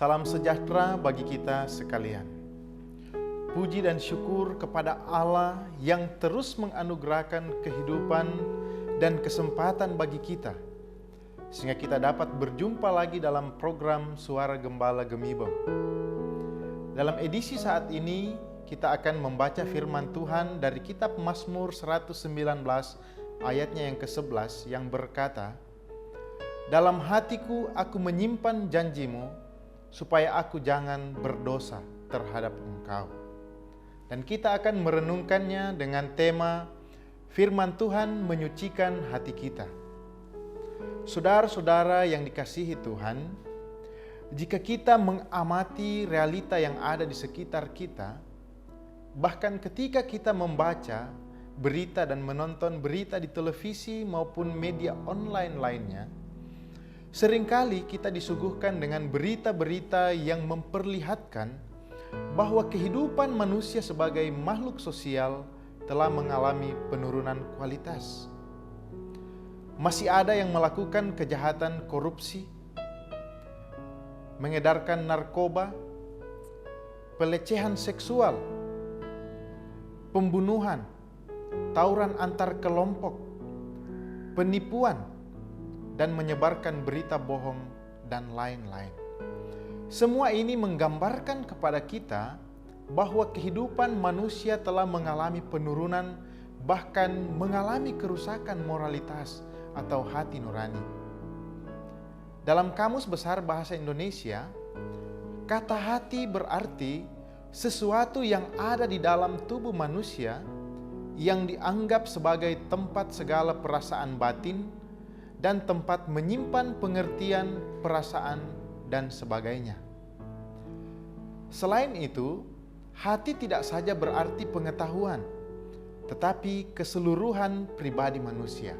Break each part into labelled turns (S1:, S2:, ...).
S1: Salam sejahtera bagi kita sekalian. Puji dan syukur kepada Allah yang terus menganugerahkan kehidupan dan kesempatan bagi kita, sehingga kita dapat berjumpa lagi dalam program Suara Gembala Gemibem. Dalam edisi saat ini, kita akan membaca firman Tuhan dari kitab Mazmur 119 ayatnya yang ke-11 yang berkata, "Dalam hatiku aku menyimpan janjimu, supaya aku jangan berdosa terhadap Engkau." Dan kita akan merenungkannya dengan tema Firman Tuhan menyucikan hati kita. Saudara-saudara yang dikasihi Tuhan, jika kita mengamati realita yang ada di sekitar kita, bahkan ketika kita membaca berita dan menonton berita di televisi maupun media online lainnya, seringkali kita disuguhkan dengan berita-berita yang memperlihatkan bahwa kehidupan manusia sebagai makhluk sosial telah mengalami penurunan kualitas. Masih ada yang melakukan kejahatan korupsi, mengedarkan narkoba, pelecehan seksual, pembunuhan, tawuran antar kelompok, penipuan, dan menyebarkan berita bohong dan lain-lain. Semua ini menggambarkan kepada kita bahwa kehidupan manusia telah mengalami penurunan, bahkan mengalami kerusakan moralitas atau hati nurani. Dalam Kamus Besar Bahasa Indonesia, kata hati berarti sesuatu yang ada di dalam tubuh manusia yang dianggap sebagai tempat segala perasaan batin dan tempat menyimpan pengertian, perasaan, dan sebagainya. Selain itu, hati tidak saja berarti pengetahuan, tetapi keseluruhan pribadi manusia.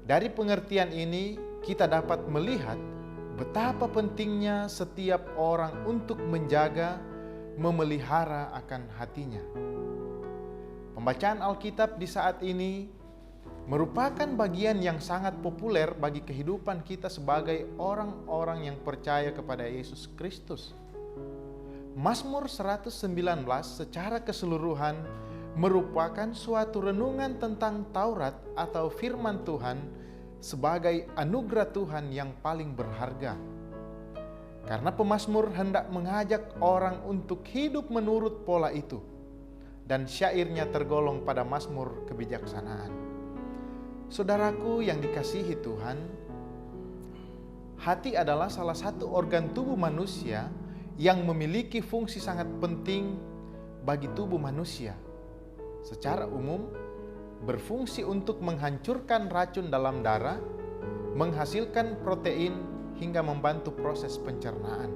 S1: Dari pengertian ini, kita dapat melihat betapa pentingnya setiap orang untuk menjaga, memelihara akan hatinya. Pembacaan Alkitab di saat ini merupakan bagian yang sangat populer bagi kehidupan kita sebagai orang-orang yang percaya kepada Yesus Kristus. Mazmur 119 secara keseluruhan merupakan suatu renungan tentang Taurat atau firman Tuhan sebagai anugerah Tuhan yang paling berharga. Karena pemazmur hendak mengajak orang untuk hidup menurut pola itu, dan syairnya tergolong pada mazmur kebijaksanaan. Saudaraku yang dikasihi Tuhan, hati adalah salah satu organ tubuh manusia yang memiliki fungsi sangat penting bagi tubuh manusia. Secara umum, berfungsi untuk menghancurkan racun dalam darah, menghasilkan protein, hingga membantu proses pencernaan.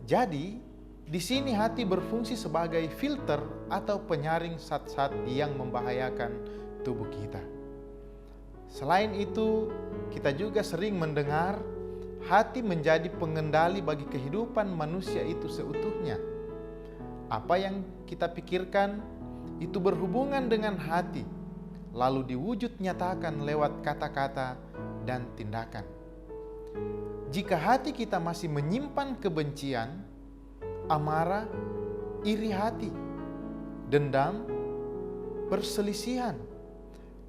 S1: Jadi, di sini hati berfungsi sebagai filter atau penyaring zat-zat yang membahayakan tubuh kita. Selain itu, kita juga sering mendengar hati menjadi pengendali bagi kehidupan manusia itu seutuhnya. Apa yang kita pikirkan itu berhubungan dengan hati, lalu diwujud nyatakan lewat kata-kata dan tindakan. Jika hati kita masih menyimpan kebencian, amarah, iri hati, dendam, perselisihan,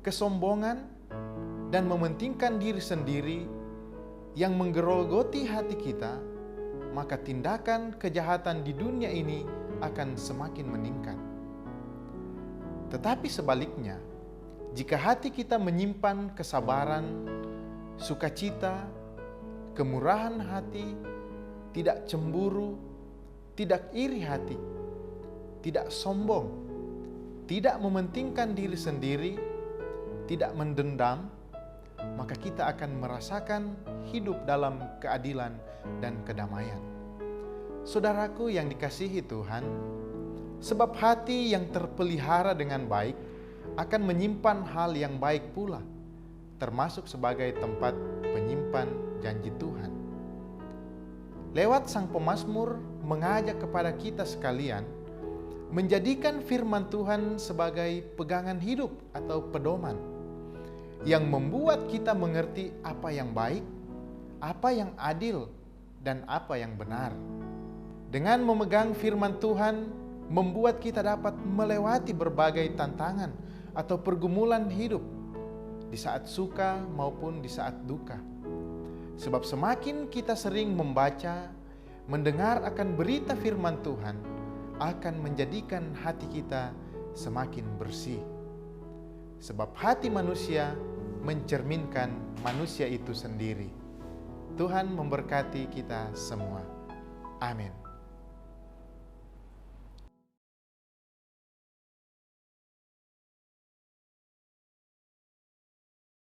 S1: kesombongan, dan mementingkan diri sendiri yang menggerogoti hati kita, maka tindakan kejahatan di dunia ini akan semakin meningkat. Tetapi sebaliknya, jika hati kita menyimpan kesabaran, sukacita, kemurahan hati, tidak cemburu, tidak iri hati, tidak sombong, tidak mementingkan diri sendiri, tidak mendendam, maka kita akan merasakan hidup dalam keadilan dan kedamaian. Saudaraku yang dikasihi Tuhan, sebab hati yang terpelihara dengan baik akan menyimpan hal yang baik pula, termasuk sebagai tempat penyimpan janji Tuhan. Lewat sang pemazmur mengajak kepada kita sekalian menjadikan firman Tuhan sebagai pegangan hidup atau pedoman yang membuat kita mengerti apa yang baik, apa yang adil, dan apa yang benar. Dengan memegang firman Tuhan, membuat kita dapat melewati berbagai tantangan atau pergumulan hidup di saat suka maupun di saat duka. Sebab semakin kita sering membaca, mendengar akan berita firman Tuhan, akan menjadikan hati kita semakin bersih. Sebab hati manusia mencerminkan manusia itu sendiri. Tuhan memberkati kita semua. Amin.